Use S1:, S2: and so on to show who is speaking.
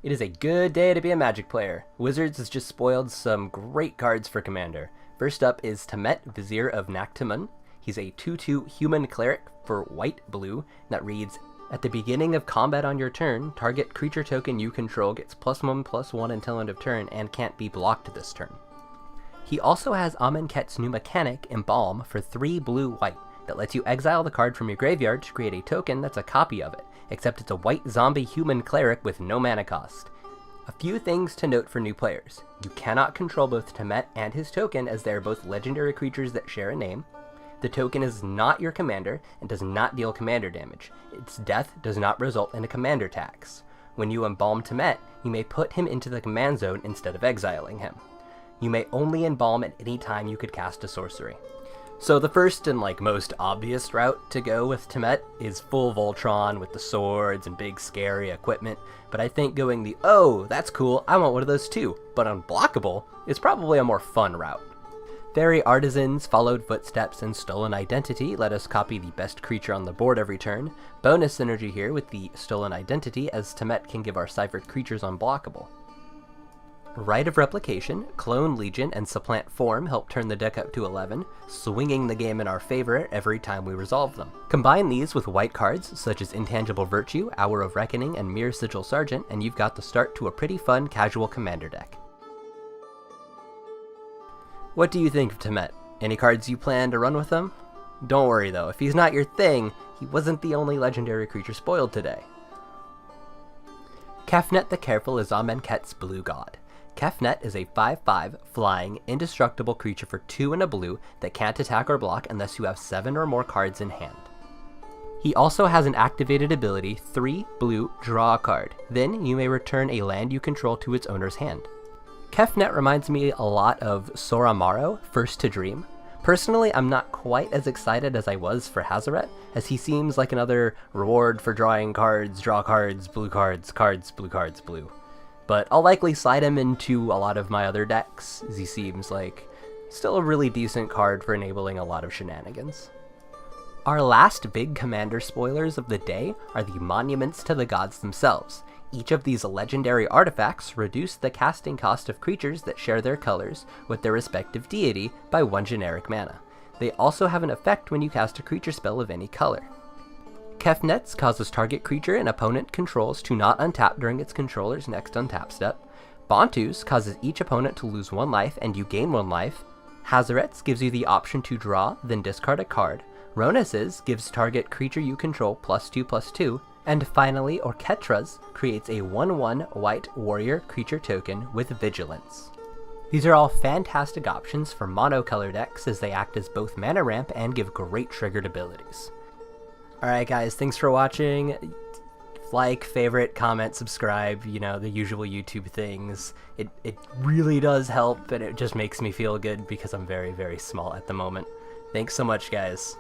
S1: It is a good day to be a Magic player. Wizards has just spoiled some great cards for Commander. First up is Castnet, Vizier of Naktamun. He's a 2/2 human cleric for white-blue that reads, at the beginning of combat on your turn, target creature token you control gets +1/+1 until end of turn and can't be blocked this turn. He also has Amonkhet's new mechanic, Embalm, for 3 blue-white that lets you exile the card from your graveyard to create a token that's a copy of it, except it's a white zombie human cleric with no mana cost. A few things to note for new players. You cannot control both Castnet and his token, as they are both legendary creatures that share a name. The token is not your commander and does not deal commander damage. Its death does not result in a commander tax. When you embalm Castnet, you may put him into the command zone instead of exiling him. You may only embalm at any time you could cast a sorcery. So the first and most obvious route to go with Castnet is full Voltron with the swords and big scary equipment, but I think going the, oh, that's cool, I want one of those too, but unblockable, is probably a more fun route. Fairy Artisans, Followed Footsteps, and Stolen Identity let us copy the best creature on the board every turn. Bonus synergy here with the Stolen Identity, as Castnet can give our ciphered creatures unblockable. Rite of Replication, Clone Legion, and Supplant Form help turn the deck up to 11, swinging the game in our favor every time we resolve them. Combine these with white cards such as Intangible Virtue, Hour of Reckoning, and Mirror Sigil Sergeant, and you've got the start to a pretty fun casual commander deck. What do you think of Castnet? Any cards you plan to run with him? Don't worry though, if he's not your thing, he wasn't the only legendary creature spoiled today. Castnet the Careful is Amonkhet's Blue God. Castnet is a 5/5 flying, indestructible creature for 2 and a blue that can't attack or block unless you have 7 or more cards in hand. He also has an activated ability, 3 blue, draw a card. Then you may return a land you control to its owner's hand. Castnet reminds me a lot of Soramaro, First to Dream. Personally, I'm not quite as excited as I was for Hazoret, as he seems like another reward for drawing cards, draw cards, blue cards, cards, blue. But I'll likely slide him into a lot of my other decks, as he seems like still a really decent card for enabling a lot of shenanigans. Our last big commander spoilers of the day are the monuments to the gods themselves. Each of these legendary artifacts reduce the casting cost of creatures that share their colors with their respective deity by 1 generic mana. They also have an effect when you cast a creature spell of any color. Castnet's causes target creature an opponent controls to not untap during its controller's next untap step. Bantu's causes each opponent to lose 1 life and you gain 1 life. Hazoret's gives you the option to draw, then discard a card. Ronas's gives target creature you control +2/+2. And finally, Orketra's creates a 1/1 white warrior creature token with Vigilance. These are all fantastic options for monocolor decks, as they act as both mana ramp and give great triggered abilities. Alright guys, thanks for watching. Like, favorite, comment, subscribe, the usual YouTube things. It really does help, and it just makes me feel good because I'm very, very small at the moment. Thanks so much, guys.